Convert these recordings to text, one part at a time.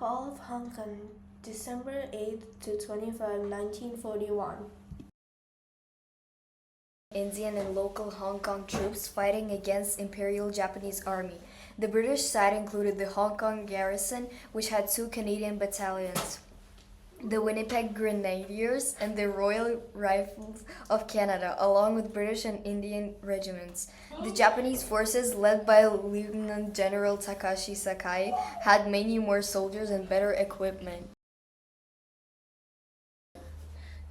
Fall of Hong Kong, December 8 to 25, 1941. Indian and local Hong Kong troops fighting against Imperial Japanese Army. The British side included the Hong Kong garrison, which had 2 Canadian battalions, the Winnipeg Grenadiers and the Royal Rifles of Canada, along with British and Indian regiments. The Japanese forces, led by Lieutenant General Takashi Sakai, had many more soldiers and better equipment.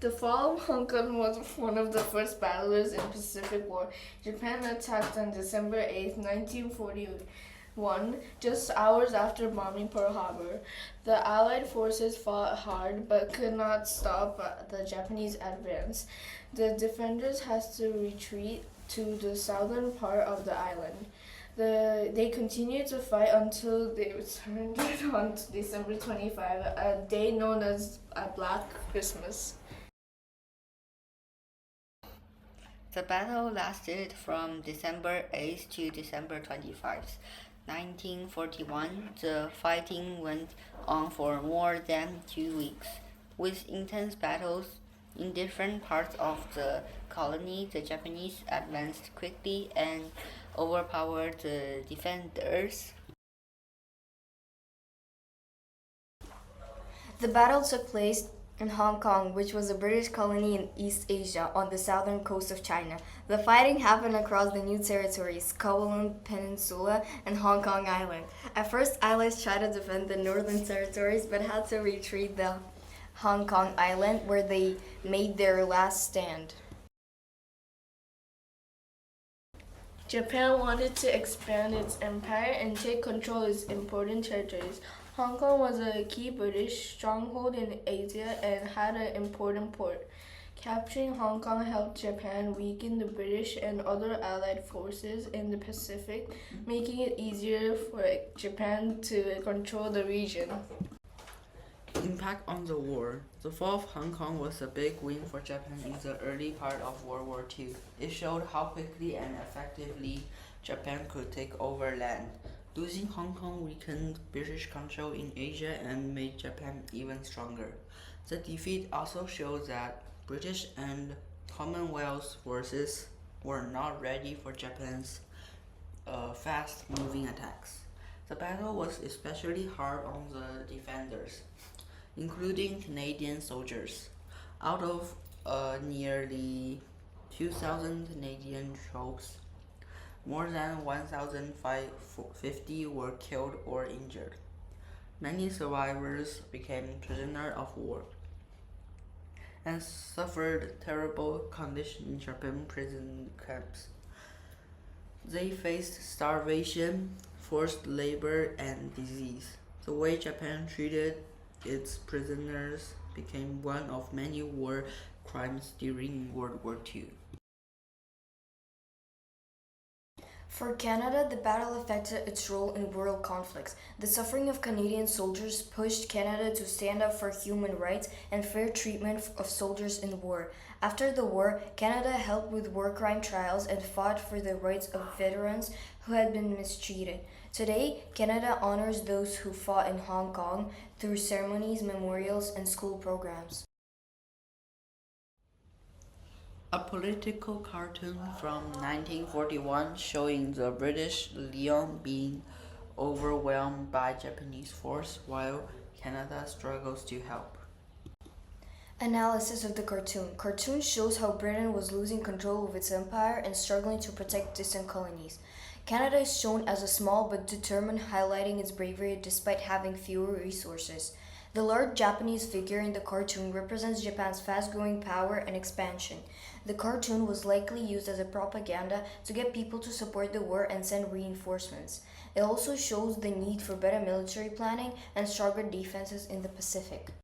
The Fall of Hong Kong was one of the first battles in the Pacific War. Japan attacked on December 8, 1941, just hours after bombing Pearl Harbor. The Allied forces fought hard but could not stop the Japanese advance. The defenders had to retreat to the southern part of the island. They continued to fight until they returned on December 25, a day known as a Black Christmas. The battle lasted from December 8 to December 25, 1941. The fighting went on for more than 2 weeks, with intense battles in different parts of the colony. The Japanese advanced quickly and overpowered the defenders. The battle took place in Hong Kong, which was a British colony in East Asia on the southern coast of China. The fighting happened across the new territories, Kowloon Peninsula and Hong Kong Island. At first, Allies tried to defend the northern territories but had to retreat to Hong Kong Island, where they made their last stand. Japan wanted to expand its empire and take control of its important territories. Hong Kong was a key British stronghold in Asia and had an important port. Capturing Hong Kong helped Japan weaken the British and other Allied forces in the Pacific, making it easier for Japan to control the region. Impact on the war. The fall of Hong Kong was a big win for Japan in the early part of World War II. It showed how quickly and effectively Japan could take over land. Losing Hong Kong weakened British control in Asia and made Japan even stronger. The defeat also showed that British and Commonwealth forces were not ready for Japan's fast-moving attacks. The battle was especially hard on the defenders, including Canadian soldiers. Out of nearly 2,000 Canadian troops, more than 1,050 were killed or injured. Many survivors became prisoners of war and suffered terrible conditions in Japan prison camps. They faced starvation, forced labor, and disease. The way Japan treated its prisoners became one of many war crimes during World War II. For Canada, the battle affected its role in world conflicts. The suffering of Canadian soldiers pushed Canada to stand up for human rights and fair treatment of soldiers in war. After the war, Canada helped with war crime trials and fought for the rights of veterans who had been mistreated. Today, Canada honors those who fought in Hong Kong through ceremonies, memorials, and school programs. A political cartoon from 1941 showing the British Lion being overwhelmed by Japanese force while Canada struggles to help. Analysis of the cartoon. Cartoon shows how Britain was losing control of its empire and struggling to protect distant colonies. Canada is shown as a small but determined, highlighting its bravery despite having fewer resources. The large Japanese figure in the cartoon represents Japan's fast-growing power and expansion. The cartoon was likely used as a propaganda to get people to support the war and send reinforcements. It also shows the need for better military planning and stronger defenses in the Pacific.